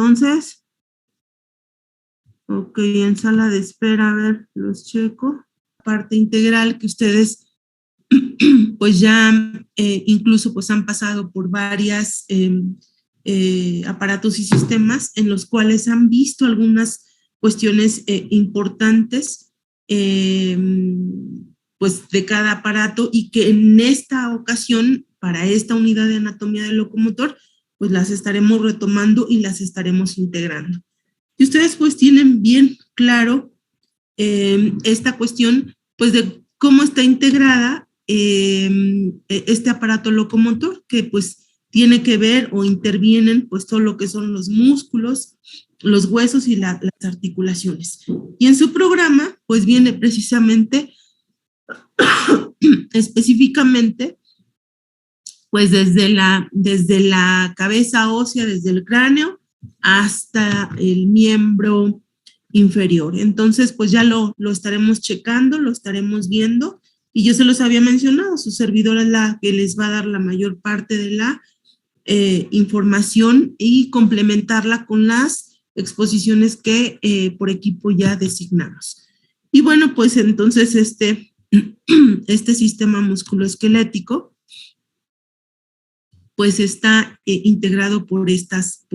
entonces. Ok, en sala de espera, a ver, los checo. Parte integral que ustedes pues ya incluso pues han pasado por varias aparatos y sistemas en los cuales han visto algunas cuestiones importantes pues de cada aparato, y que en esta ocasión, para esta unidad de anatomía del locomotor, pues las estaremos retomando y las estaremos integrando. Y ustedes pues tienen bien claro esta cuestión pues de cómo está integrada este aparato locomotor, que pues tiene que ver o intervienen pues todo lo que son los músculos, los huesos y las articulaciones. Y en su programa pues viene precisamente específicamente pues desde la cabeza ósea, desde el cráneo hasta el miembro inferior. Entonces, pues ya lo estaremos checando, lo estaremos viendo, y yo se los había mencionado, su servidora es la que les va a dar la mayor parte de la información y complementarla con las exposiciones que por equipo ya designamos. Y bueno, pues entonces este sistema musculoesquelético pues está integrado por estas.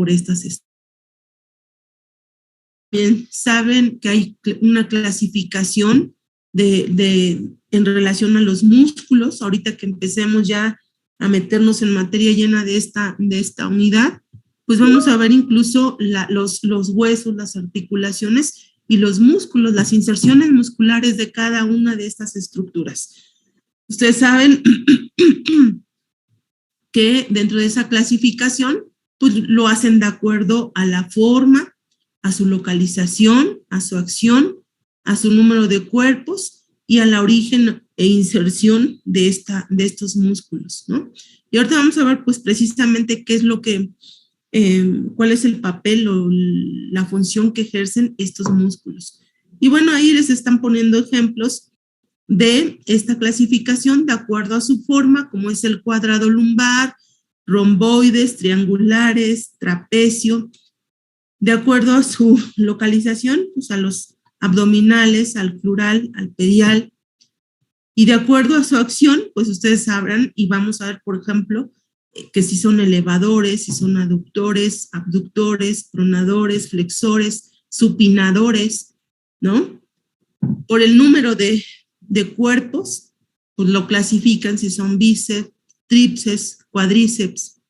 Bien, saben que hay una clasificación en relación a los músculos. Ahorita que empecemos ya a meternos en materia llena de esta unidad, pues vamos a ver incluso los huesos, las articulaciones y los músculos, las inserciones musculares de cada una de estas estructuras. Ustedes saben que dentro de esa clasificación, pues lo hacen de acuerdo a la forma, a su localización, a su acción, a su número de cuerpos y a la origen e inserción de estos músculos, ¿no? Y ahorita vamos a ver pues precisamente qué es lo que, cuál es el papel o la función que ejercen estos músculos. Y bueno, ahí les están poniendo ejemplos de esta clasificación de acuerdo a su forma, como es el cuadrado lumbar, romboides, triangulares, trapecio, de acuerdo a su localización, pues a los abdominales, al plural, al pedial, y de acuerdo a su acción, pues ustedes sabrán, y vamos a ver, por ejemplo, que si son elevadores, si son aductores, abductores, pronadores, flexores, supinadores, ¿no? Por el número de cuerpos, pues lo clasifican si son bíceps, tríceps, cuádriceps.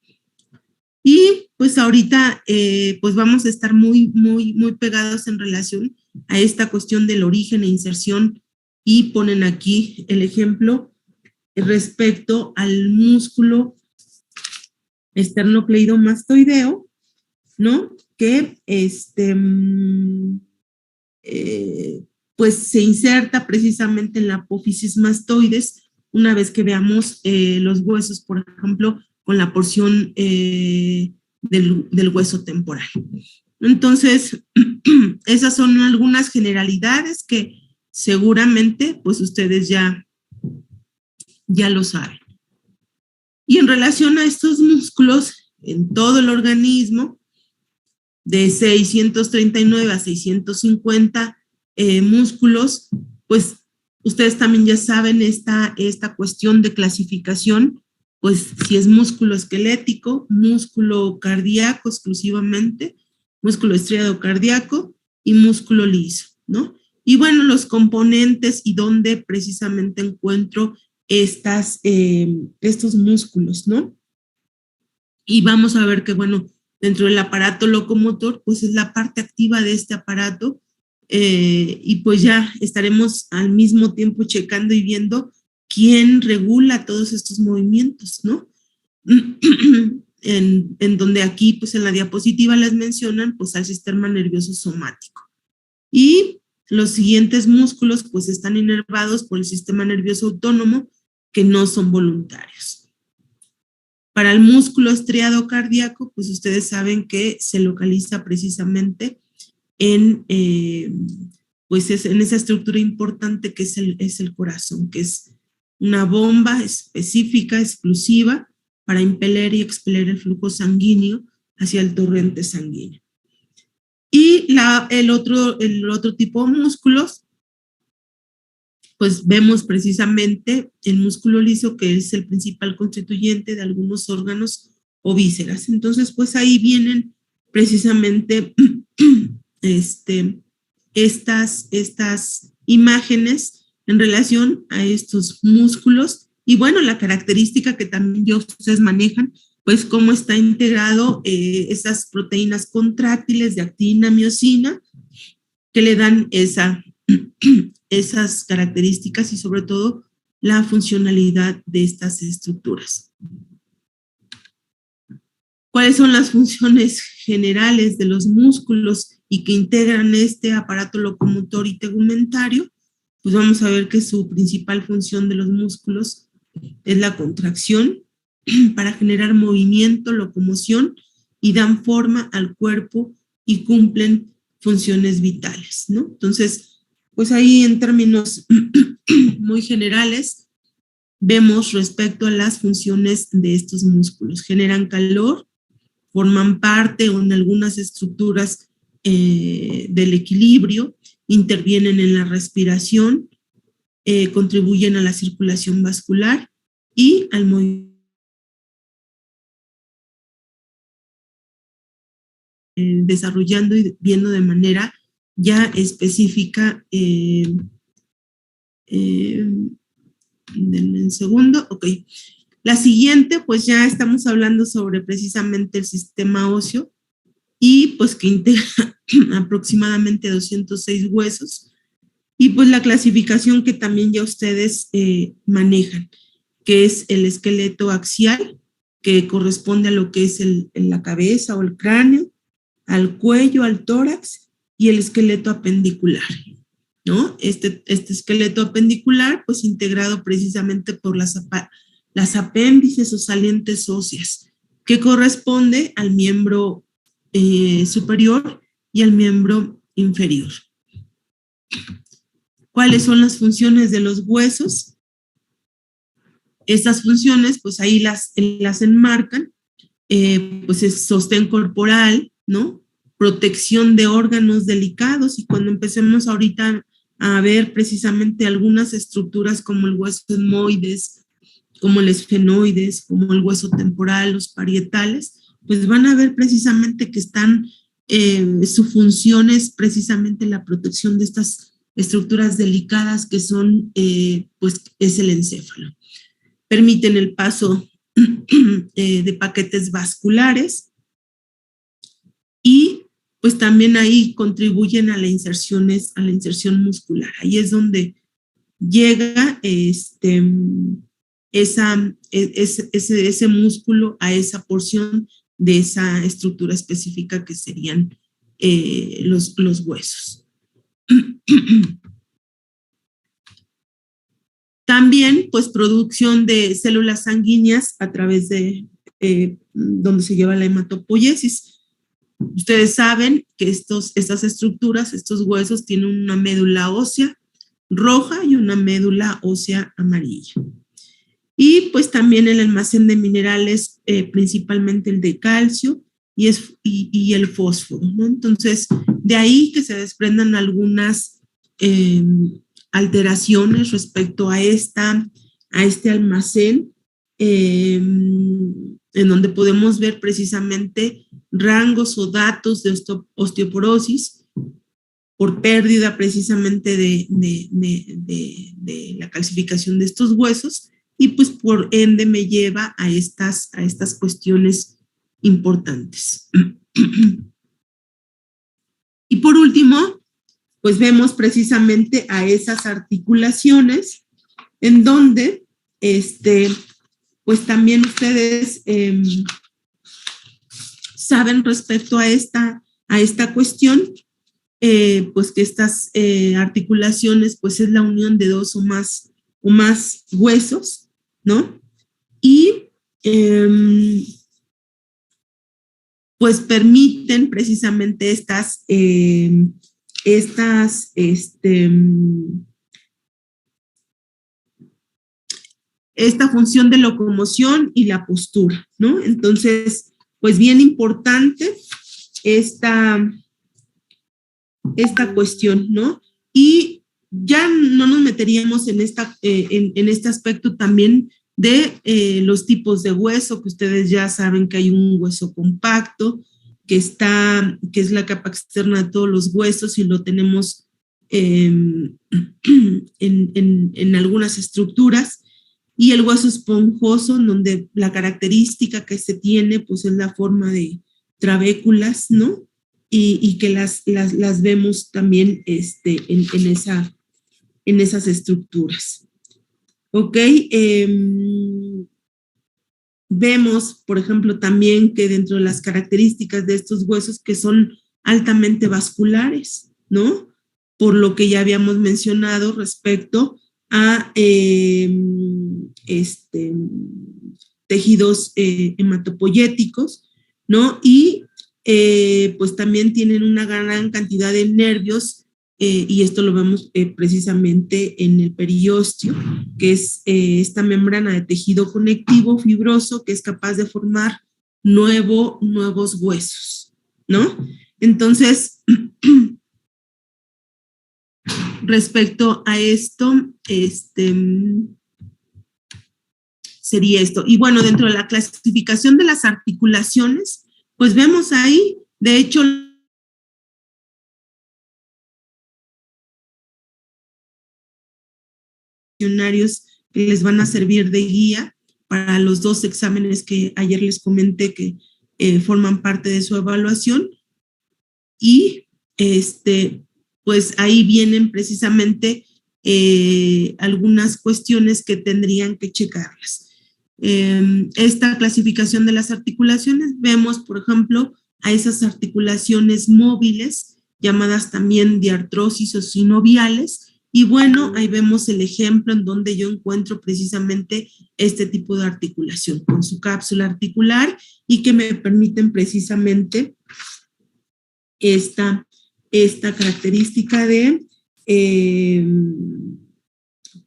Y pues ahorita pues vamos a estar muy pegados en relación a esta cuestión del origen e inserción, y ponen aquí el ejemplo respecto al músculo esternocleidomastoideo, ¿no? Que pues se inserta precisamente en la apófisis mastoides, una vez que veamos los huesos, por ejemplo, con la porción del hueso temporal. Entonces, esas son algunas generalidades que seguramente pues ustedes ya lo saben. Y en relación a estos músculos en todo el organismo, de 639 a 650 músculos, pues ustedes también ya saben esta cuestión de clasificación, pues si es músculo esquelético, músculo cardíaco exclusivamente, músculo estriado cardíaco y músculo liso, ¿no? Y bueno, los componentes y dónde precisamente encuentro estos músculos, ¿no? Y vamos a ver que, bueno, dentro del aparato locomotor, pues es la parte activa de este aparato, y pues ya estaremos al mismo tiempo checando y viendo quién regula todos estos movimientos, ¿no? En donde aquí, pues en la diapositiva les mencionan, pues al sistema nervioso somático. Y los siguientes músculos, pues están inervados por el sistema nervioso autónomo, que no son voluntarios. Para el músculo estriado cardíaco, pues ustedes saben que se localiza precisamente pues en esa estructura importante que es el corazón, que es una bomba específica, exclusiva, para impeler y expeler el flujo sanguíneo hacia el torrente sanguíneo. Y el otro tipo de músculos, pues vemos precisamente el músculo liso, que es el principal constituyente de algunos órganos o vísceras. Entonces, pues ahí vienen precisamente estas imágenes en relación a estos músculos. Y bueno, la característica que también ya ustedes manejan, pues cómo está integrado esas proteínas contráctiles de actina, miosina, que le dan esas características y sobre todo la funcionalidad de estas estructuras. ¿Cuáles son las funciones generales de los músculos y que integran este aparato locomotor y tegumentario? Pues vamos a ver que su principal función de los músculos es la contracción para generar movimiento, locomoción y dan forma al cuerpo y cumplen funciones vitales, ¿no? Entonces, pues ahí en términos muy generales vemos respecto a las funciones de estos músculos. Generan calor, forman parte o en algunas estructuras del equilibrio, intervienen en la respiración, contribuyen a la circulación vascular y al movimiento. Desarrollando y viendo de manera ya específica. Denme un segundo, ok. La siguiente, pues ya estamos hablando sobre precisamente el sistema óseo y pues que integra aproximadamente 206 huesos y pues la clasificación que también ya ustedes manejan, que es el esqueleto axial, que corresponde a lo que es la cabeza o el cráneo, al cuello, al tórax y el esqueleto apendicular, ¿no? Este esqueleto apendicular, pues integrado precisamente por las apéndices o salientes óseas, que corresponde al miembro superior y al miembro inferior. ¿Cuáles son las funciones de los huesos? Estas funciones, pues ahí las enmarcan, pues es sostén corporal, ¿no? Protección de órganos delicados, y cuando empecemos ahorita a ver precisamente algunas estructuras como el hueso etmoides, como el esfenoides, como el hueso temporal, los parietales, pues van a ver precisamente que están, su función es precisamente la protección de estas estructuras delicadas que son, pues es el encéfalo. Permiten el paso de paquetes vasculares y pues también ahí contribuyen a la inserción muscular. Ahí es donde llega ese músculo a esa porción de esa estructura específica que serían los huesos. También, pues, producción de células sanguíneas a través de donde se lleva la hematopoiesis. Ustedes saben que estas estructuras, estos huesos, tienen una médula ósea roja y una médula ósea amarilla. Y pues también el almacén de minerales, principalmente el de calcio y el fósforo, ¿no? Entonces, de ahí que se desprendan algunas alteraciones respecto a este almacén, en donde podemos ver precisamente rangos o datos de osteoporosis por pérdida precisamente de la calcificación de estos huesos, y pues por ende me lleva a estas cuestiones importantes. Y por último, pues vemos precisamente a esas articulaciones en donde, pues también ustedes saben respecto a esta cuestión, pues que estas articulaciones, pues es la unión de dos o más huesos, ¿no? Y pues permiten precisamente esta función de locomoción y la postura, ¿no? Entonces, pues bien importante esta esta cuestión, ¿no? Y ya no nos meteríamos en este aspecto también de los tipos de hueso, que ustedes ya saben que hay un hueso compacto, que es la capa externa de todos los huesos y lo tenemos en algunas estructuras, y el hueso esponjoso, donde la característica que se tiene, pues es la forma de trabéculas, ¿no? Y que las vemos también en esas estructuras. ¿Ok? Vemos, por ejemplo, también que dentro de las características de estos huesos que son altamente vasculares, ¿no? Por lo que ya habíamos mencionado respecto a tejidos hematopoyéticos, ¿no? Y pues también tienen una gran cantidad de nervios, y esto lo vemos precisamente en el periósteo, que es esta membrana de tejido conectivo fibroso que es capaz de formar nuevos huesos, ¿no? Entonces, respecto a esto, sería esto. Y bueno, dentro de la clasificación de las articulaciones, pues vemos ahí, de hecho, que les van a servir de guía para los 2 exámenes que ayer les comenté que forman parte de su evaluación. Y pues ahí vienen precisamente algunas cuestiones que tendrían que checarlas. Esta clasificación de las articulaciones, vemos, por ejemplo, a esas articulaciones móviles, llamadas también diartrosis o sinoviales, y bueno, ahí vemos el ejemplo en donde yo encuentro precisamente este tipo de articulación, con su cápsula articular, y que me permiten precisamente esta característica de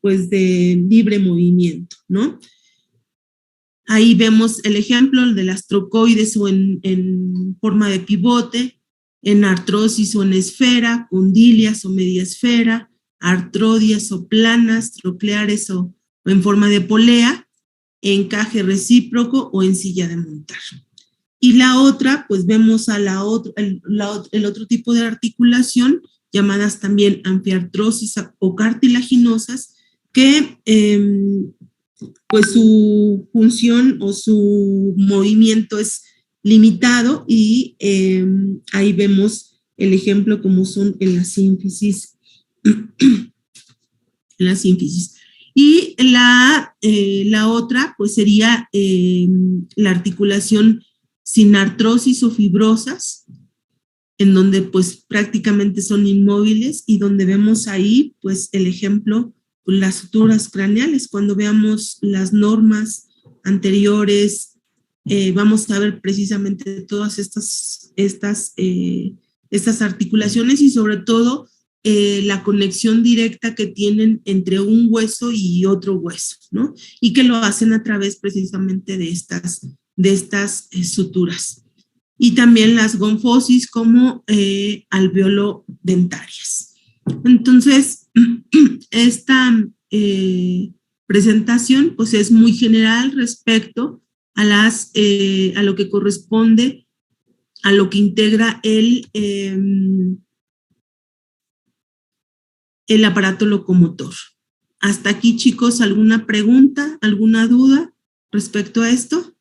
pues de libre movimiento, ¿no? Ahí vemos el ejemplo el de las trocoides o en forma de pivote, en artrosis o en esfera, condilias o media esfera, artrodias o planas, trocleares o en forma de polea, encaje recíproco o en silla de montar. Y la otra, pues vemos a el otro tipo de articulación, llamadas también anfiartrosis o cartilaginosas, que pues su función o su movimiento es limitado, y ahí vemos el ejemplo como son en la sínfisis. Y la otra, pues sería la articulación sin artrosis o fibrosas, en donde pues prácticamente son inmóviles, y donde vemos ahí pues el ejemplo, pues, las suturas craneales. Cuando veamos las normas anteriores, vamos a ver precisamente todas estas articulaciones, y sobre todo la conexión directa que tienen entre un hueso y otro hueso, ¿no? Y que lo hacen a través precisamente de estas suturas. Y también las gonfosis como alveolo-dentarias. Entonces, esta presentación pues es muy general respecto a lo que corresponde a lo que integra el aparato locomotor. Hasta aquí, chicos, ¿alguna pregunta, alguna duda respecto a esto?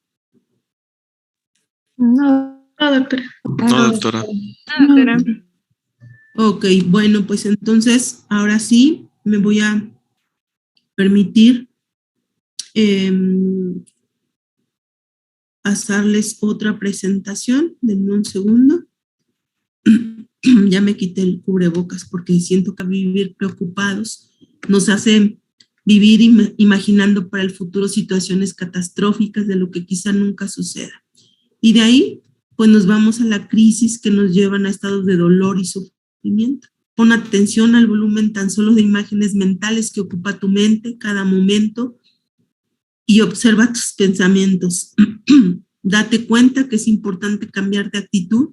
No, doctora. No, doctora. No, doctora. Ok, bueno, pues entonces, ahora sí, me voy a permitir pasarles otra presentación. Denme un segundo. Ya me quité el cubrebocas porque siento que vivir preocupados nos hace vivir imaginando para el futuro situaciones catastróficas de lo que quizá nunca suceda. Y de ahí, pues nos vamos a la crisis que nos llevan a estados de dolor y sufrimiento. Pon atención al volumen tan solo de imágenes mentales que ocupa tu mente cada momento y observa tus pensamientos. Date cuenta que es importante cambiar de actitud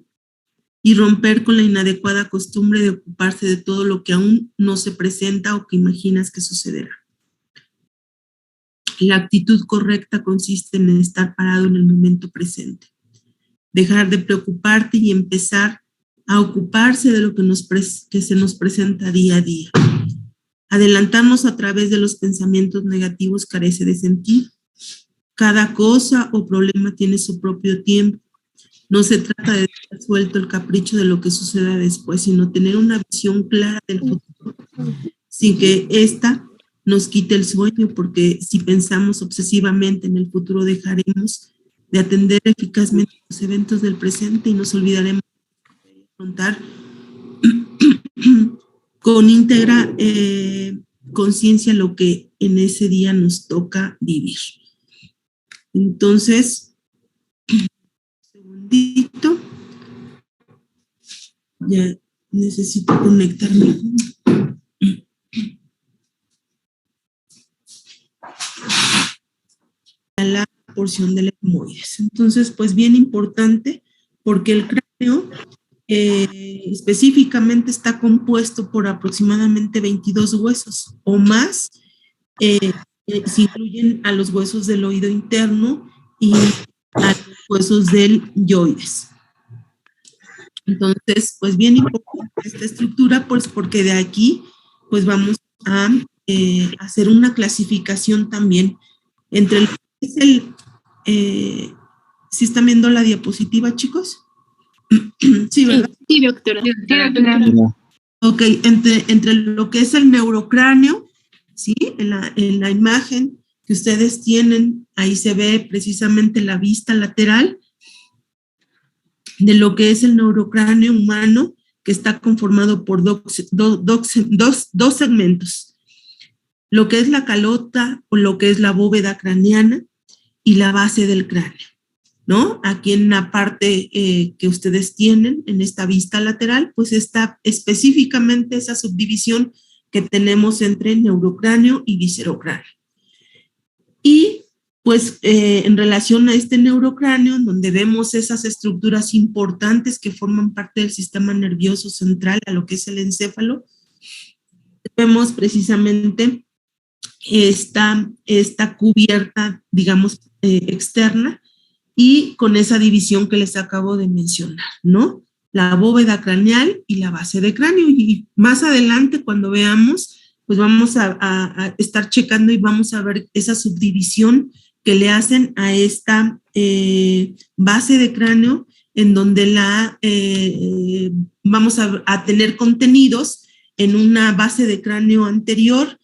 y romper con la inadecuada costumbre de ocuparse de todo lo que aún no se presenta o que imaginas que sucederá. La actitud correcta consiste en estar parado en el momento presente, dejar de preocuparte y empezar a ocuparse de lo que se nos presenta día a día. Adelantarnos a través de los pensamientos negativos carece de sentido. Cada cosa o problema tiene su propio tiempo. No se trata de dejar suelto el capricho de lo que suceda después, sino tener una visión clara del futuro, sin que ésta nos quite el sueño, porque si pensamos obsesivamente en el futuro, dejaremos de atender eficazmente los eventos del presente y nos olvidaremos de afrontar con íntegra conciencia lo que en ese día nos toca vivir. Entonces, segundito, ya necesito conectarme a la porción del etmoides. Entonces, pues bien importante, porque el cráneo específicamente está compuesto por aproximadamente 22 huesos o más, se incluyen a los huesos del oído interno y a los huesos del yoides. Entonces, pues bien importante esta estructura, pues porque de aquí, pues vamos a hacer una clasificación también entre el que es el, ¿sí están viendo la diapositiva, chicos? Sí, ¿verdad? Sí, doctora. Ok, entre lo que es el neurocráneo, ¿sí? En la imagen que ustedes tienen, ahí se ve precisamente la vista lateral de lo que es el neurocráneo humano, que está conformado por dos segmentos, lo que es la calota o lo que es la bóveda craneana y la base del cráneo, ¿no? Aquí en la parte que ustedes tienen, en esta vista lateral, pues está específicamente esa subdivisión que tenemos entre neurocráneo y viscerocráneo. Y pues en relación a este neurocráneo, donde vemos esas estructuras importantes que forman parte del sistema nervioso central, a lo que es el encéfalo, vemos precisamente esta cubierta, digamos, externa, y con esa división que les acabo de mencionar, ¿no? La bóveda craneal y la base de cráneo. Y más adelante, cuando veamos, pues vamos a estar checando y vamos a ver esa subdivisión que le hacen a esta base de cráneo, en donde vamos a tener contenidos en una base de cráneo anterior,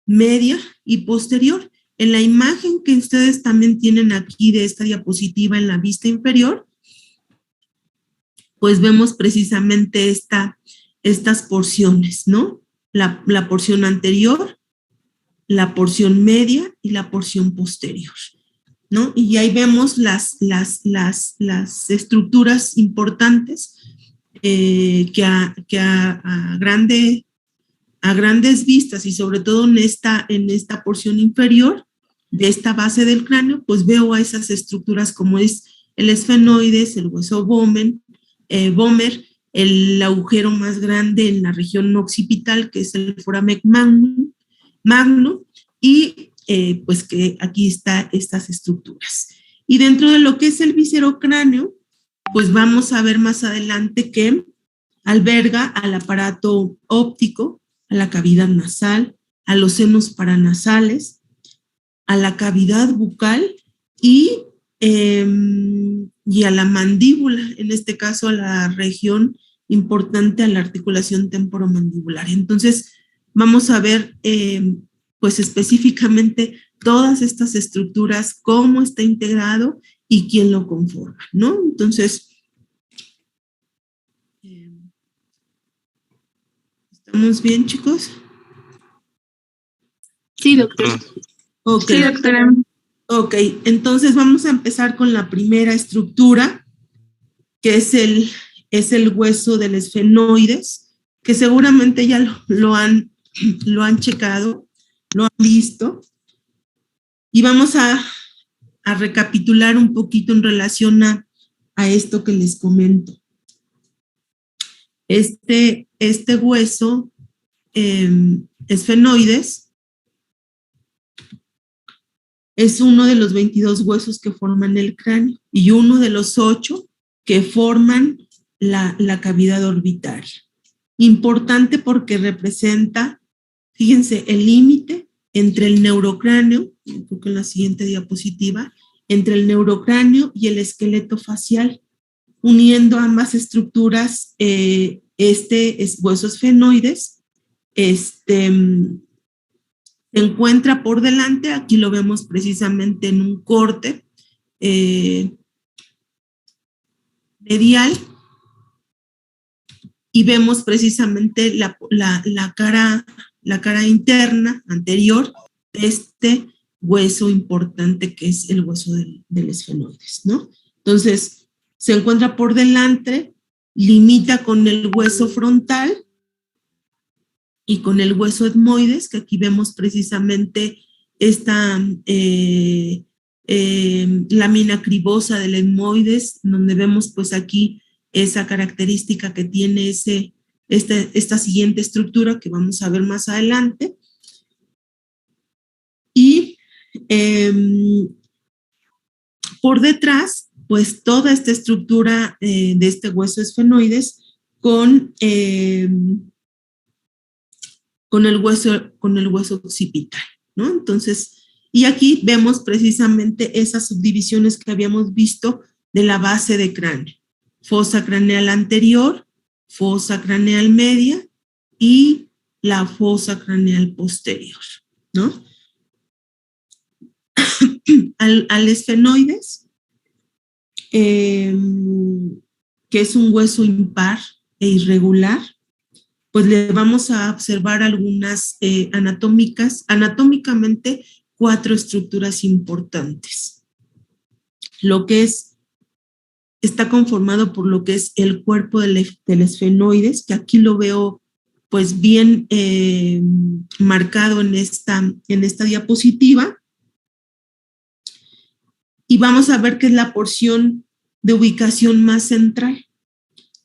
media y posterior. En la imagen que ustedes también tienen aquí de esta diapositiva en la vista inferior, pues vemos precisamente estas porciones, ¿no? La porción anterior, la porción media y la porción posterior, ¿no? Y ahí vemos las estructuras importantes que a grandes vistas y sobre todo en esta porción inferior de esta base del cráneo, pues veo a esas estructuras como es el esfenoides, el hueso Bomer, el agujero más grande en la región occipital, que es el foramen magnum, y pues que aquí están estas estructuras. Y dentro de lo que es el viscerocráneo, pues vamos a ver más adelante que alberga al aparato óptico, a la cavidad nasal, a los senos paranasales, a la cavidad bucal y a la mandíbula, en este caso a la región importante, a la articulación temporomandibular. Entonces, vamos a ver pues específicamente todas estas estructuras, cómo está integrado y quién lo conforma, ¿no? Entonces, ¿estamos bien, chicos? Sí, doctora. Okay. Sí, doctora. Ok, entonces vamos a empezar con la primera estructura, que es el hueso del esfenoides, que seguramente ya lo han checado, lo han visto, y vamos a recapitular un poquito en relación a esto que les comento. Este hueso esfenoides es uno de los 22 huesos que forman el cráneo y uno de los 8 que forman la cavidad orbitaria. Importante porque representa, fíjense, el límite entre el neurocráneo, creo que en la siguiente diapositiva, entre el neurocráneo y el esqueleto facial, uniendo ambas estructuras, hueso esfenoides, se encuentra por delante, aquí lo vemos precisamente en un corte medial, y vemos precisamente la cara interna, anterior, de este hueso importante que es el hueso del esfenoides, ¿no? Entonces, se encuentra por delante, limita con el hueso frontal y con el hueso etmoides, que aquí vemos precisamente esta lámina cribosa del etmoides, donde vemos pues aquí esa característica que tiene esta siguiente estructura que vamos a ver más adelante. Y por detrás, pues toda esta estructura de este hueso esfenoides con el hueso occipital, ¿no? Entonces, y aquí vemos precisamente esas subdivisiones que habíamos visto de la base de cráneo. Fosa craneal anterior, fosa craneal media y la fosa craneal posterior, ¿no? Al esfenoides, que es un hueso impar e irregular, pues le vamos a observar algunas anatómicamente 4 estructuras importantes. Lo que está conformado por lo que es el cuerpo del esfenoides, que aquí lo veo pues bien marcado en esta diapositiva. Y vamos a ver que es la porción de ubicación más central.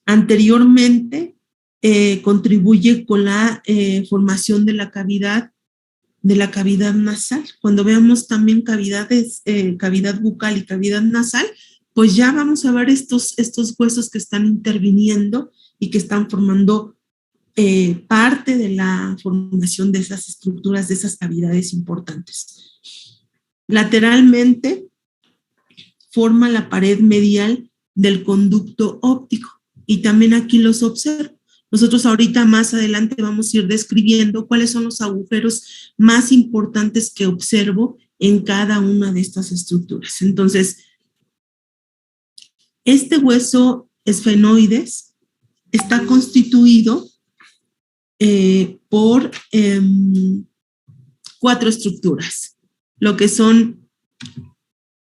Anteriormente contribuye con la formación de la cavidad nasal. Cuando veamos también cavidad bucal y cavidad nasal, pues ya vamos a ver estos huesos que están interviniendo y que están formando parte de la formación de esas estructuras, de esas cavidades importantes. Lateralmente forma la pared medial del conducto óptico y también aquí los observo. Nosotros ahorita más adelante vamos a ir describiendo cuáles son los agujeros más importantes que observo en cada una de estas estructuras. Entonces, este hueso esfenoides está constituido por 4 estructuras, lo que son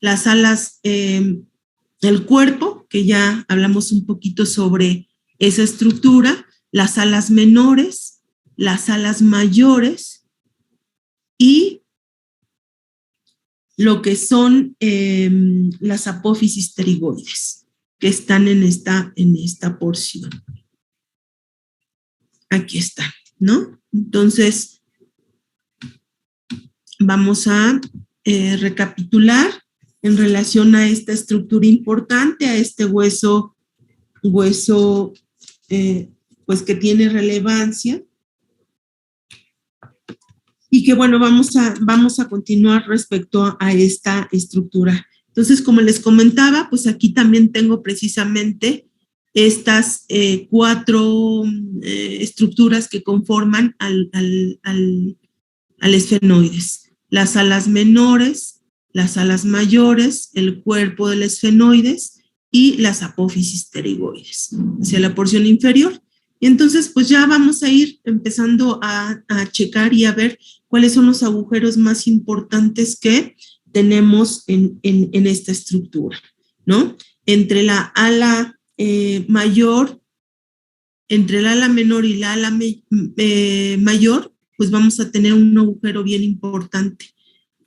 las alas del cuerpo, que ya hablamos un poquito sobre esa estructura, las alas menores, las alas mayores y lo que son las apófisis pterigoides, que están en esta porción. Aquí está, ¿no? Entonces, vamos a recapitular en relación a esta estructura importante, a este hueso pues que tiene relevancia y que bueno, vamos a continuar respecto a esta estructura. Entonces, como les comentaba, pues aquí también tengo precisamente estas 4 estructuras que conforman al esfenoides. Las alas menores, las alas mayores, el cuerpo del esfenoides y las apófisis pterigoides hacia la porción inferior. Y entonces, pues ya vamos a ir empezando a checar y a ver cuáles son los agujeros más importantes que tenemos en esta estructura, ¿no? Entre la ala mayor, entre el ala menor y la ala mayor, pues vamos a tener un agujero bien importante.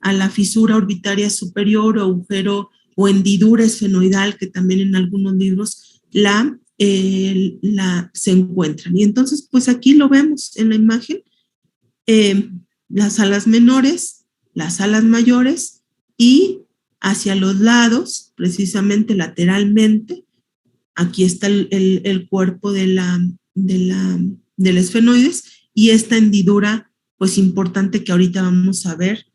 A la fisura orbitaria superior o agujero o hendidura esfenoidal, que también en algunos libros la se encuentran. Y entonces, pues aquí lo vemos en la imagen, las alas menores, las alas mayores, y hacia los lados, precisamente lateralmente, aquí está el cuerpo del esfenoides, y esta hendidura, pues importante, que ahorita vamos a ver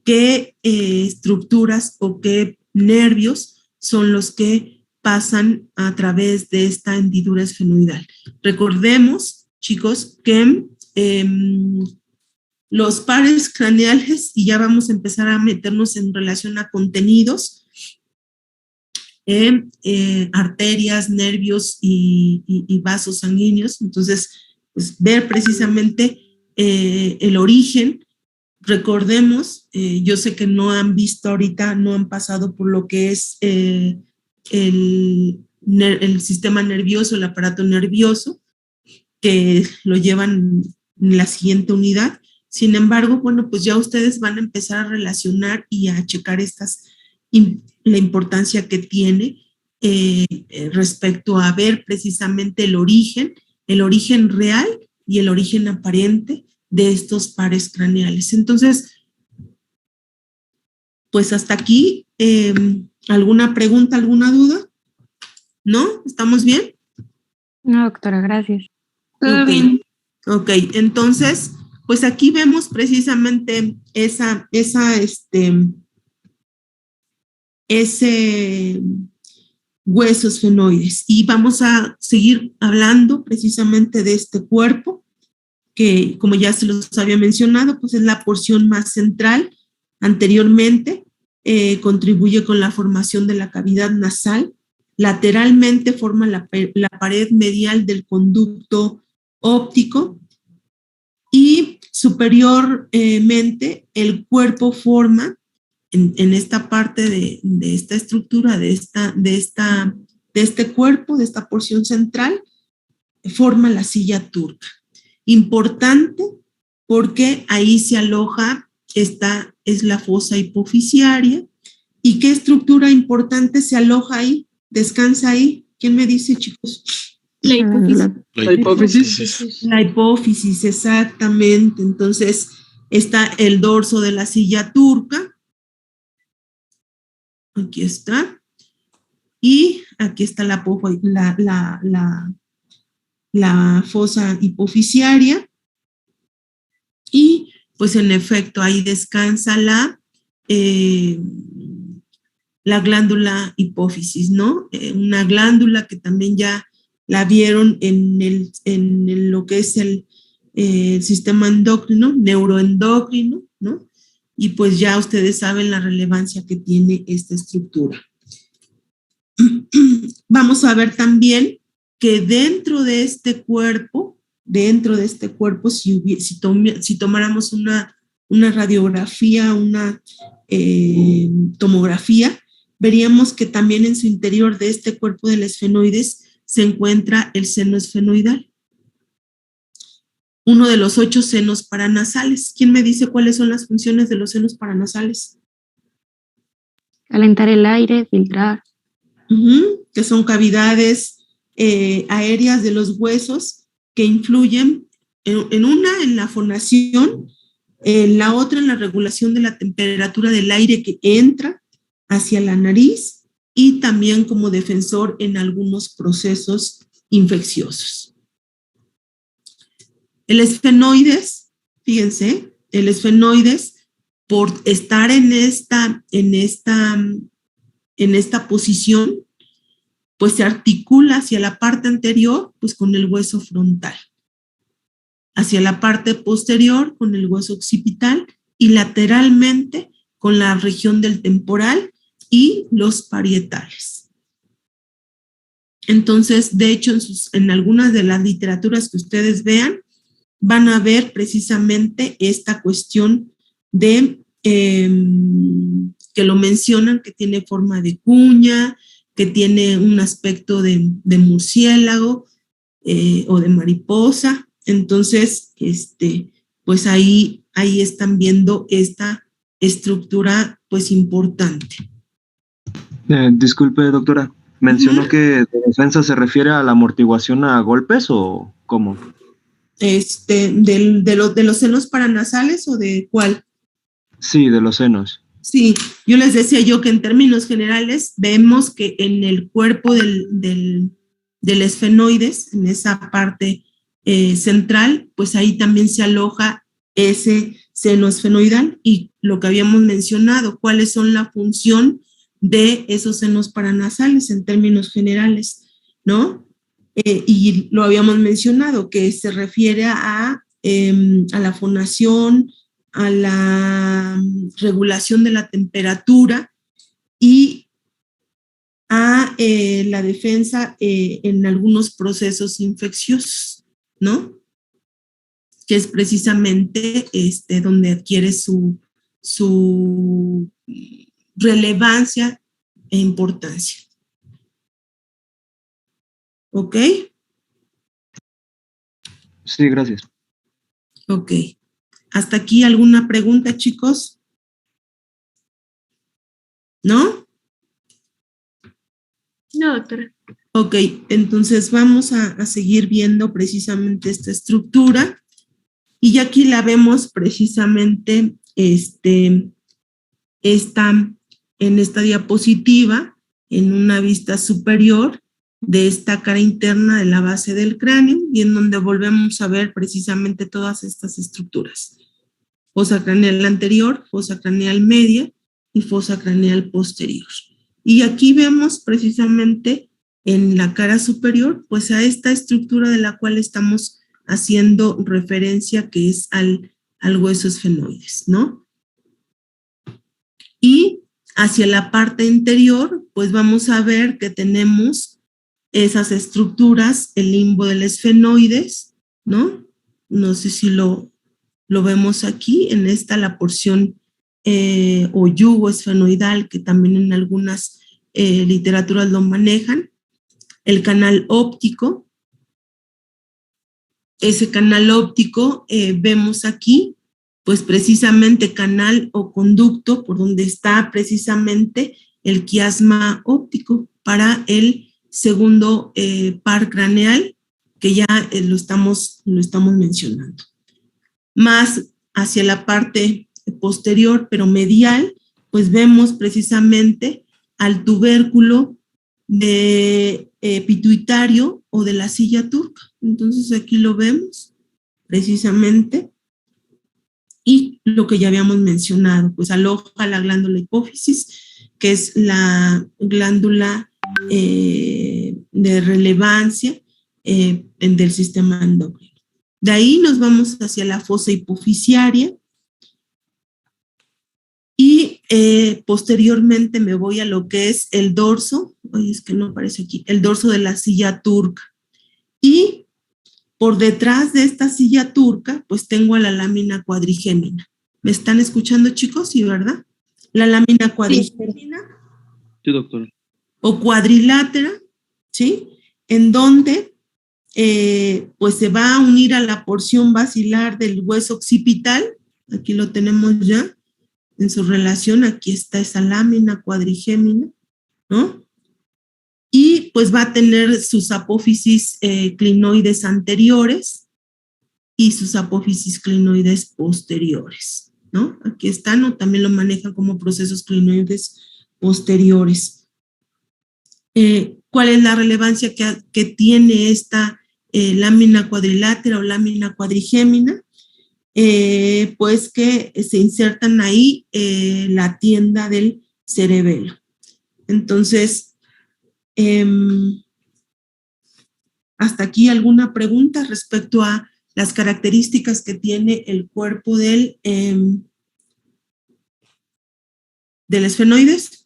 qué estructuras o qué nervios son los que pasan a través de esta hendidura esfenoidal. Recordemos, chicos, que los pares craneales, y ya vamos a empezar a meternos en relación a contenidos, arterias, nervios y vasos sanguíneos. Entonces, pues ver precisamente el origen. Recordemos, yo sé que no han visto ahorita, no han pasado por lo que es el sistema nervioso, el aparato nervioso, que lo llevan en la siguiente unidad. Sin embargo, bueno, pues ya ustedes van a empezar a relacionar y a checar la importancia que tiene respecto a ver precisamente el origen real y el origen aparente de estos pares craneales. Entonces, pues hasta aquí, ¿alguna pregunta, alguna duda? ¿No? ¿Estamos bien? No, doctora, gracias. Todo Ok. bien. Ok, entonces, pues aquí vemos precisamente ese hueso esfenoides, y vamos a seguir hablando precisamente de este cuerpo, que como ya se los había mencionado, pues es la porción más central. Anteriormente contribuye con la formación de la cavidad nasal. Lateralmente forma la pared medial del conducto óptico, y superiormente el cuerpo forma en esta parte de esta estructura, de este cuerpo, de esta porción central, forma la silla turca. Importante porque ahí se aloja, esta es la fosa hipofisiaria. ¿Y qué estructura importante se aloja ahí, descansa ahí? ¿Quién me dice, chicos? La hipófisis. La hipófisis. La hipófisis, exactamente. Entonces está el dorso de la silla turca. Aquí está. Y aquí está la fosa hipofisiaria. Y pues en efecto ahí descansa la glándula hipófisis, ¿no? Una glándula que también ya la vieron en lo que es el sistema endocrino, neuroendocrino, ¿no? Y pues ya ustedes saben la relevancia que tiene esta estructura. Vamos a ver también que dentro de este cuerpo, si tomáramos una radiografía, una tomografía, veríamos que también en su interior de este cuerpo del esfenoides se encuentra el seno esfenoidal, uno de los 8 senos paranasales. ¿Quién me dice cuáles son las funciones de los senos paranasales? Calentar el aire, filtrar. Que son cavidades aéreas de los huesos que influyen en la fonación, en la otra en la regulación de la temperatura del aire que entra hacia la nariz, y también como defensor en algunos procesos infecciosos. El esfenoides, fíjense, el esfenoides, por estar en esta posición, pues se articula hacia la parte anterior, pues con el hueso frontal, hacia la parte posterior con el hueso occipital, y lateralmente con la región del temporal y los parietales. Entonces, de hecho, en algunas de las literaturas que ustedes vean, van a ver precisamente esta cuestión de que lo mencionan, que tiene forma de cuña, que tiene un aspecto de murciélago o de mariposa. Entonces, pues ahí están viendo esta estructura pues importante. Disculpe, doctora, ¿Mencionó que de defensa se refiere a la amortiguación a golpes o cómo? ¿De los senos paranasales o de cuál? Sí, de los senos. Sí, yo les decía yo que en términos generales vemos que en el cuerpo del esfenoides, en esa parte central, pues ahí también se aloja ese seno esfenoidal y lo que habíamos mencionado, cuáles son la función de esos senos paranasales en términos generales, ¿no? Y lo habíamos mencionado, que se refiere a la fonación, a la regulación de la temperatura y a la defensa en algunos procesos infecciosos, ¿no? Que es precisamente donde adquiere su relevancia e importancia. ¿Ok? Sí, gracias. Ok. ¿Hasta aquí alguna pregunta, chicos? ¿No? No, doctora. Ok, entonces vamos a seguir viendo precisamente esta estructura y aquí la vemos precisamente en esta diapositiva, en una vista superior de esta cara interna de la base del cráneo y en donde volvemos a ver precisamente todas estas estructuras. Fosa craneal anterior, fosa craneal media y fosa craneal posterior. Y aquí vemos precisamente en la cara superior, pues a esta estructura de la cual estamos haciendo referencia, que es al hueso esfenoides, ¿no? Y hacia la parte interior, pues vamos a ver que tenemos esas estructuras, el limbo del esfenoides, ¿no? No sé si lo vemos aquí, en esta la porción o yugo esfenoidal, que también en algunas literaturas lo manejan, el canal óptico. Ese canal óptico vemos aquí, pues precisamente canal o conducto por donde está precisamente el quiasma óptico para el segundo par craneal, que ya lo estamos mencionando. Más hacia la parte posterior, pero medial, pues vemos precisamente al tubérculo de pituitario o de la silla turca. Entonces aquí lo vemos precisamente. Y lo que ya habíamos mencionado, pues aloja la glándula hipófisis, que es la glándula de relevancia del sistema endocrino. De ahí nos vamos hacia la fosa hipofisiaria y posteriormente me voy a lo que es el dorso, ay, es que no aparece aquí, el dorso de la silla turca. Y por detrás de esta silla turca, pues tengo a la lámina cuadrigémina. ¿Me están escuchando, chicos? Sí, ¿verdad? La lámina cuadrigémina. Sí, doctora. O cuadrilátera, ¿sí? En donde pues se va a unir a la porción basilar del hueso occipital. Aquí lo tenemos ya en su relación. Aquí está esa lámina cuadrigémina, ¿no? Y pues va a tener sus apófisis clinoides anteriores y sus apófisis clinoides posteriores, ¿no? Aquí están, o también lo manejan como procesos clinoides posteriores. ¿Cuál es la relevancia que tiene esta lámina cuadrilátera o lámina cuadrigémina? Pues que se insertan ahí la tienda del cerebelo. Entonces, hasta aquí alguna pregunta respecto a las características que tiene el cuerpo del esfenoides.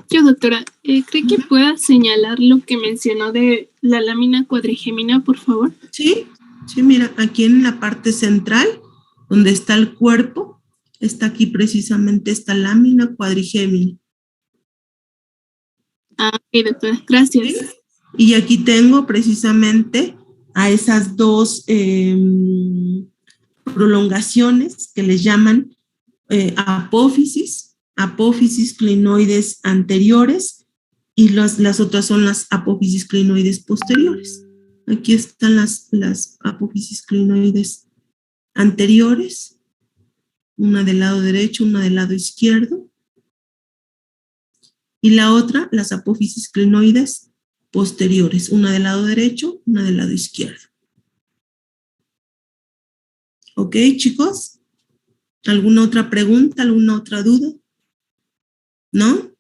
Yo, doctora, ¿cree que pueda señalar lo que mencionó de la lámina cuadrigémina, por favor? Sí, mira, aquí en la parte central, donde está el cuerpo, está aquí precisamente esta lámina cuadrigémina. Ah, ok, doctora, gracias. ¿Sí? Y aquí tengo precisamente a esas dos prolongaciones que les llaman apófisis clinoides anteriores y las otras son las apófisis clinoides posteriores. Aquí están las apófisis clinoides anteriores, una del lado derecho, una del lado izquierdo, y la otra, las apófisis clinoides posteriores, una del lado derecho, una del lado izquierdo. ¿Ok, chicos? ¿Alguna otra pregunta, alguna otra duda? ¿No?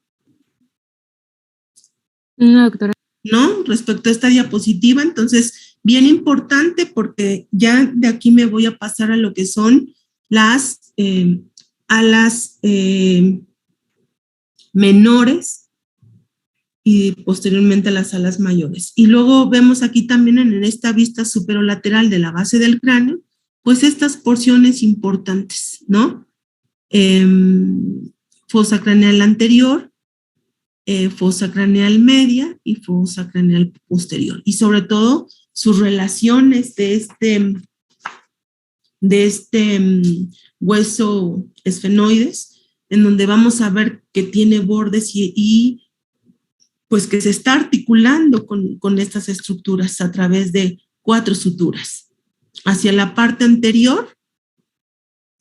No, doctora. ¿No? Respecto a esta diapositiva, entonces, bien importante porque ya de aquí me voy a pasar a lo que son las alas menores y posteriormente a las alas mayores. Y luego vemos aquí también en esta vista superolateral de la base del cráneo, pues estas porciones importantes, ¿no? Fosa craneal anterior, fosa craneal media y fosa craneal posterior. Y sobre todo, sus relaciones de este hueso esfenoides, en donde vamos a ver que tiene bordes y pues que se está articulando con estas estructuras a través de 4 suturas. Hacia la parte anterior,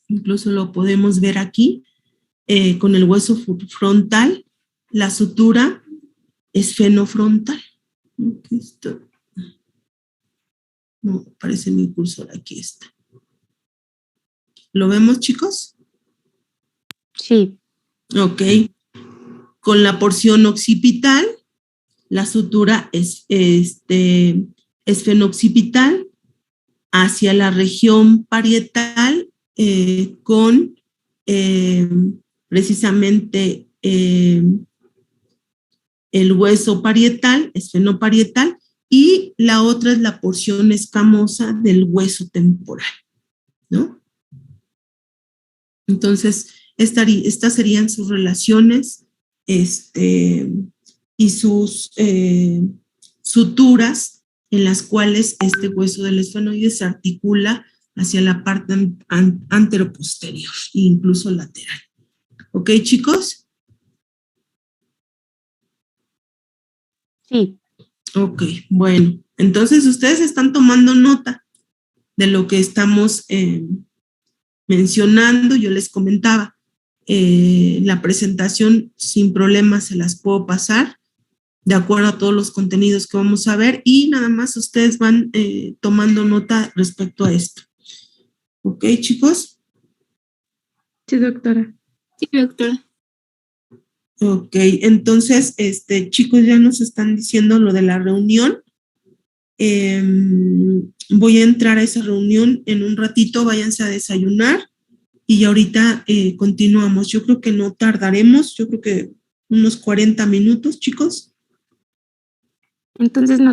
incluso lo podemos ver aquí, con el hueso frontal, la sutura esfenofrontal. Aquí está. No, aparece mi cursor, aquí está. ¿Lo vemos, chicos? Sí. Ok. Con la porción occipital, la sutura es esfenoccipital hacia la región parietal con precisamente el hueso parietal, esfenoparietal, y la otra es la porción escamosa del hueso temporal, ¿no? Entonces, estas serían sus relaciones y sus suturas en las cuales este hueso del esfenoide se articula hacia la parte anteroposterior e incluso lateral. ¿Ok, chicos? Sí. Ok, bueno. Entonces, ustedes están tomando nota de lo que estamos mencionando. Yo les comentaba, la presentación sin problemas se las puedo pasar de acuerdo a todos los contenidos que vamos a ver y nada más ustedes van tomando nota respecto a esto. ¿Ok, chicos? Sí, doctora. Sí, doctora. Ok, entonces, chicos, ya nos están diciendo lo de la reunión. Voy a entrar a esa reunión en un ratito, váyanse a desayunar y ahorita continuamos. Yo creo que no tardaremos, yo creo que unos 40 minutos, chicos. Entonces nos